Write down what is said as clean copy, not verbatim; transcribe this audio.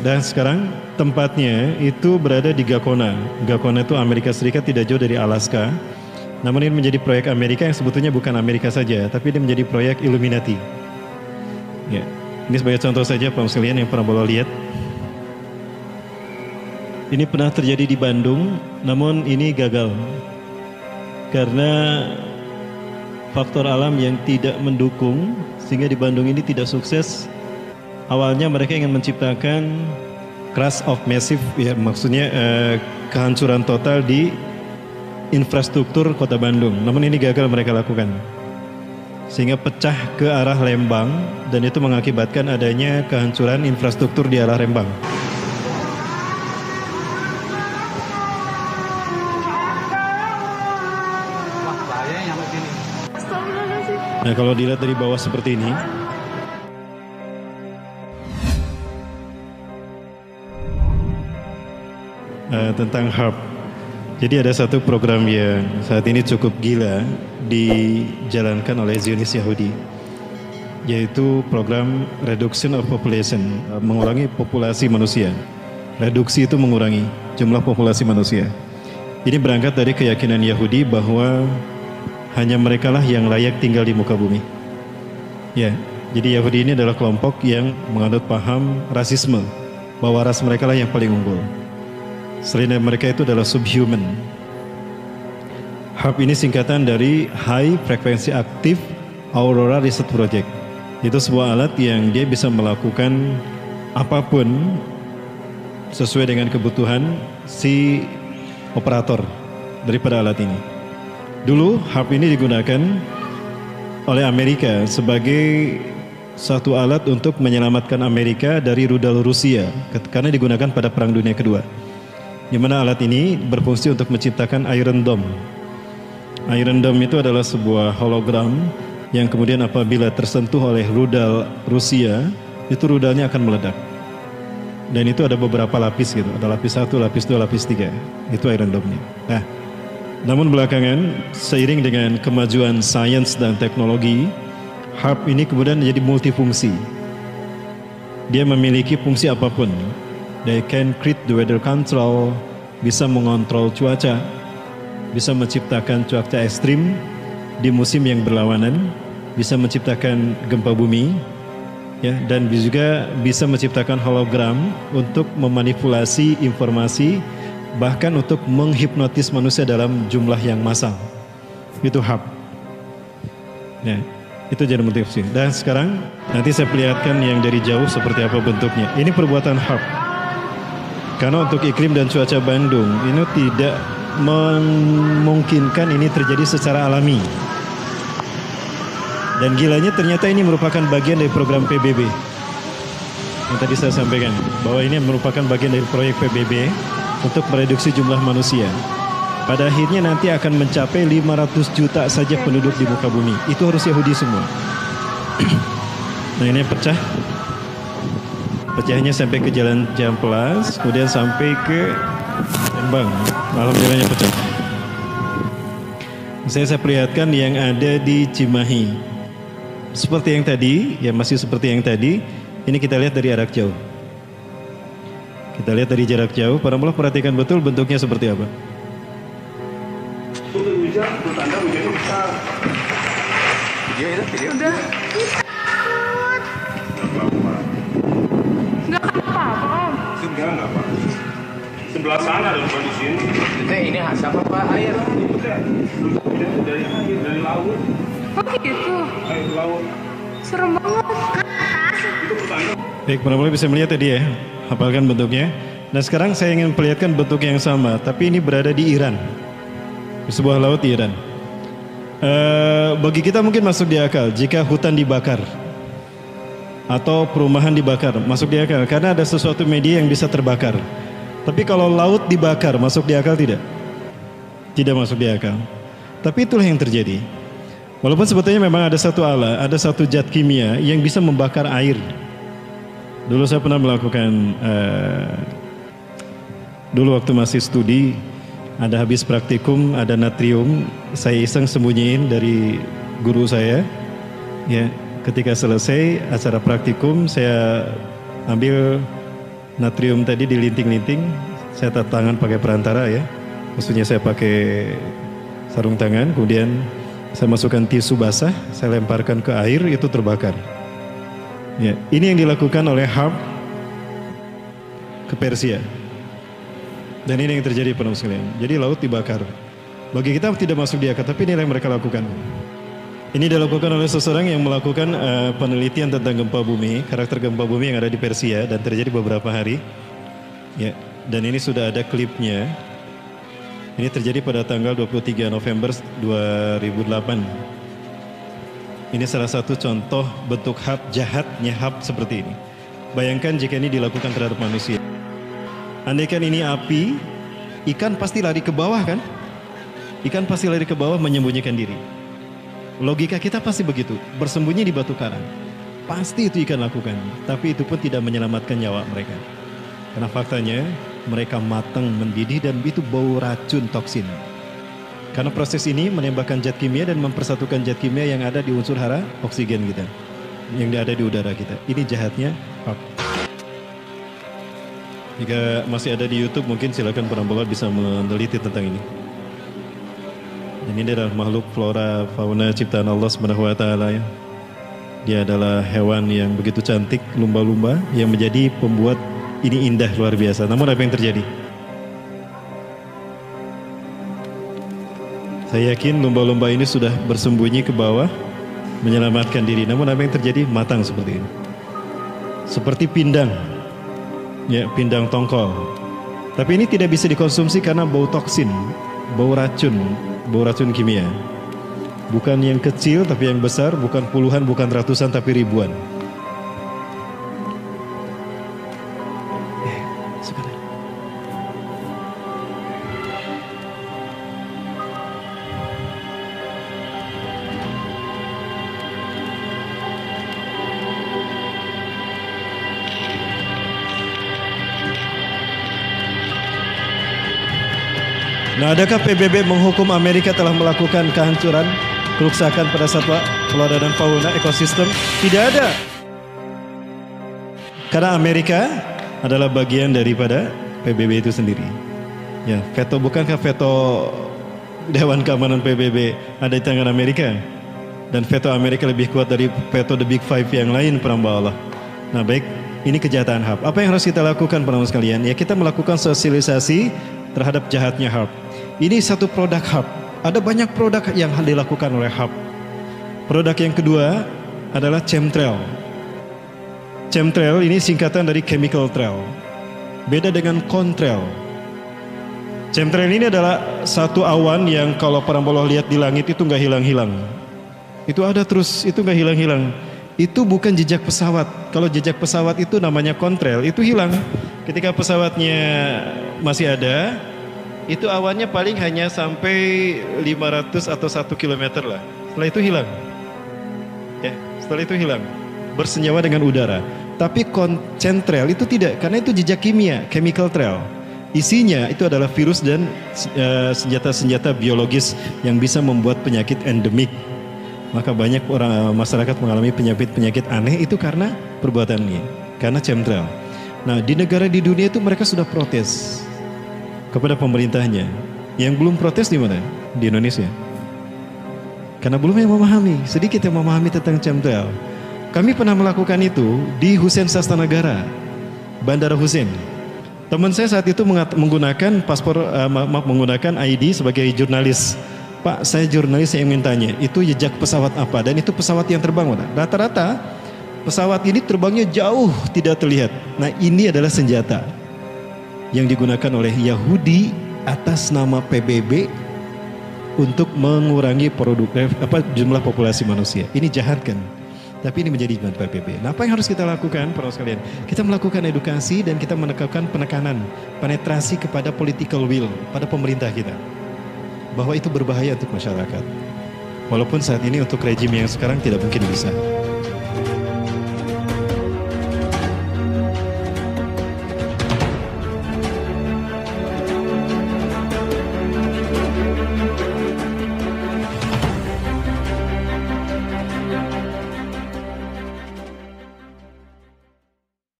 Dan sekarang tempatnya itu berada di Gakona. Gakona itu Amerika Serikat, tidak jauh dari Alaska. Namun ini menjadi proyek Amerika yang sebetulnya bukan Amerika saja, tapi ini menjadi proyek Illuminati. Ya, ini sebagai contoh saja Pak sekalian yang pernah boleh lihat. Ini pernah terjadi di Bandung, namun ini gagal karena faktor alam yang tidak mendukung, sehingga di Bandung ini tidak sukses. Awalnya mereka ingin menciptakan crash of massive, ya maksudnya kehancuran total di infrastruktur kota Bandung. Namun ini gagal mereka lakukan, sehingga pecah ke arah Lembang, dan itu mengakibatkan adanya kehancuran infrastruktur di arah Lembang. Nah, kalau dilihat dari bawah seperti ini, tentang HARP. Jadi ada satu program yang saat ini cukup gila dijalankan oleh Zionis Yahudi, yaitu program Reduction of Population, mengurangi populasi manusia. Reduksi itu mengurangi jumlah populasi manusia. Ini berangkat dari keyakinan Yahudi bahwa hanya merekalah yang layak tinggal di muka bumi. Ya, jadi Yahudi ini adalah kelompok yang menganut paham rasisme, bahwa ras mereka lah yang paling unggul. Selain dari mereka itu adalah subhuman. HARP ini singkatan dari High Frequency Active Aurora Research Project. Itu sebuah alat yang dia bisa melakukan apapun sesuai dengan kebutuhan si operator daripada alat ini. Dulu HARP ini digunakan oleh Amerika sebagai satu alat untuk menyelamatkan Amerika dari rudal Rusia, karena digunakan pada Perang Dunia Kedua, di mana alat ini berfungsi untuk menciptakan Iron Dome. Iron Dome itu adalah sebuah hologram yang kemudian apabila tersentuh oleh rudal Rusia, itu rudalnya akan meledak. Dan itu ada beberapa lapis gitu, ada lapis 1, lapis 2, lapis 3. Itu Iron Dome-nya. Nah, namun belakangan seiring dengan kemajuan sains dan teknologi, HARP ini kemudian menjadi multifungsi. Dia memiliki fungsi apapun. They can create the weather control, bisa mengontrol cuaca, bisa menciptakan cuaca ekstrim di musim yang berlawanan, bisa menciptakan gempa bumi, ya, dan juga bisa menciptakan hologram untuk memanipulasi informasi, bahkan untuk menghipnotis manusia dalam jumlah yang massal. Itu HARP. Ya, itu jadi multifungsi. Dan sekarang nanti saya perlihatkan yang dari jauh seperti apa bentuknya. Ini perbuatan HARP. Karena untuk iklim dan cuaca Bandung ini tidak memungkinkan ini terjadi secara alami. Dan gilanya ternyata ini merupakan bagian dari program PBB. Yang tadi saya sampaikan, bahwa ini merupakan bagian dari proyek PBB untuk mereduksi jumlah manusia. Pada akhirnya nanti akan mencapai 500 juta saja penduduk di muka bumi. Itu harus Yahudi semua. Nah, ini pecah. Pecahnya sampai ke Jalan Ciamplas, kemudian sampai ke Lembang. Alhamdulillahnya pecah. Saya perlihatkan yang ada di Cimahi. Seperti yang tadi, ya masih seperti yang tadi. Ini kita lihat dari jarak jauh. Kita lihat dari jarak jauh. Para mulai perhatikan betul bentuknya seperti apa. Video udah. Enggak Pak. Sebelah sana dan di sini. Ini siapa Pak? Air. Dari laut. Oh gitu. Air laut. Serem banget. Itu petanda. Baik, para bisa melihat tadi ya, hafalkan bentuknya. Nah sekarang saya ingin perlihatkan bentuk yang sama, tapi ini berada di Iran, di sebuah laut di Iran. Bagi kita mungkin masuk di akal jika hutan dibakar atau perumahan dibakar, masuk di akal karena ada sesuatu media yang bisa terbakar. Tapi kalau laut dibakar, masuk di akal tidak? Tidak masuk di akal. Tapi itulah yang terjadi. Walaupun sebetulnya memang ada satu alat, ada satu zat kimia yang bisa membakar air. Dulu saya pernah melakukan, dulu waktu masih studi, ada habis praktikum, ada natrium, saya iseng sembunyiin dari guru saya. Ya, ketika selesai acara praktikum, saya ambil natrium tadi dilinting-linting, saya tata tangan pakai perantara ya. Maksudnya saya pakai sarung tangan, kemudian saya masukkan tisu basah, saya lemparkan ke air, itu terbakar. Ya, ini yang dilakukan oleh Harp ke Persia. Dan ini yang terjadi penuh sekalian. Jadi laut dibakar. Bagi kita tidak masuk di akal, tapi ini yang mereka lakukan. Ini dilakukan oleh seseorang yang melakukan penelitian tentang gempa bumi, karakter gempa bumi yang ada di Persia dan terjadi beberapa hari. Ya, dan ini sudah ada klipnya. Ini terjadi pada tanggal 23 November 2008. Ini salah satu contoh bentuk jahatnya seperti ini. Bayangkan jika ini dilakukan terhadap manusia. Andaikan ini api, ikan pasti lari ke bawah kan? Ikan pasti lari ke bawah menyembunyikan diri. Logika kita pasti begitu, bersembunyi di batu karang. Pasti itu ikan lakukan, tapi itu pun tidak menyelamatkan nyawa mereka. Karena faktanya mereka matang, mendidih dan itu bau racun toksin. Karena proses ini menembakkan zat kimia dan mempersatukan zat kimia yang ada di unsur hara oksigen kita, yang ada di udara kita. Ini jahatnya Harp. Jika masih ada di YouTube mungkin silakan penampilan bisa meneliti tentang ini. Dan ini adalah makhluk flora fauna ciptaan Allah Subhanahu wa taala ya. Dia adalah hewan yang begitu cantik, lumba-lumba yang menjadi pembuat ini indah luar biasa. Namun apa yang terjadi? Saya yakin lumba-lumba ini sudah bersembunyi ke bawah menyelamatkan diri. Namun apa yang terjadi? Matang seperti ini. Seperti pindang. Ya, pindang tongkol. Tapi ini tidak bisa dikonsumsi karena bau toksin, bau racun kimia. Bukan yang kecil tapi yang besar, bukan puluhan, bukan ratusan tapi ribuan. Nah, adakah PBB menghukum Amerika telah melakukan kehancuran, kerusakan pada satwa, flora dan fauna, ekosistem? Tidak ada. Karena Amerika adalah bagian daripada PBB itu sendiri. Ya, veto, bukankah veto Dewan Keamanan PBB ada di tangan Amerika? Dan veto Amerika lebih kuat dari veto The Big Five yang lain, peramba Allah. Nah, baik, ini kejahatan Harp. Apa yang harus kita lakukan, para sekalian? Ya, kita melakukan sosialisasi terhadap jahatnya Harp. Ini satu produk Harp. Ada banyak produk yang dilakukan oleh Harp. Produk yang kedua adalah chemtrail. Chemtrail ini singkatan dari chemical trail. Beda dengan contrail. Chemtrail ini adalah satu awan yang kalau para Allah lihat di langit itu nggak hilang-hilang. Itu ada terus, itu nggak hilang-hilang. Itu bukan jejak pesawat. Kalau jejak pesawat itu namanya contrail, itu hilang. Ketika pesawatnya masih ada, itu awannya paling hanya sampai 500 atau 1 kilometer lah. Setelah itu hilang. Ya, setelah itu hilang. Bersenyawa dengan udara. Tapi chemtrail itu tidak, karena itu jejak kimia, chemical trail. Isinya itu adalah virus dan senjata-senjata biologis yang bisa membuat penyakit endemik. Maka banyak orang masyarakat mengalami penyakit-penyakit aneh itu karena perbuatan ini, karena chemtrail. Nah, di negara di dunia itu mereka sudah protes kepada pemerintahnya. Yang belum protes di mana? Di Indonesia. Karena belum yang memahami, sedikit yang memahami tentang chemtrail. Kami pernah melakukan itu di Hussein Sastranegara, Bandara Hussein. Teman saya saat itu menggunakan menggunakan ID sebagai jurnalis. Pak, saya jurnalis, saya ingin tanya, itu jejak pesawat apa? Dan itu pesawat yang terbang mana? Rata-rata pesawat ini terbangnya jauh tidak terlihat. Nah, ini adalah senjata yang digunakan oleh Yahudi atas nama PBB untuk mengurangi jumlah populasi manusia. Ini jahat kan? Tapi ini menjadi PBB. Nah, apa yang harus kita lakukan, para sekalian? Kita melakukan edukasi dan kita menekankan penekanan, penetrasi kepada political will, pada pemerintah kita. Bahwa itu berbahaya untuk masyarakat. Walaupun saat ini untuk rejim yang sekarang tidak mungkin bisa.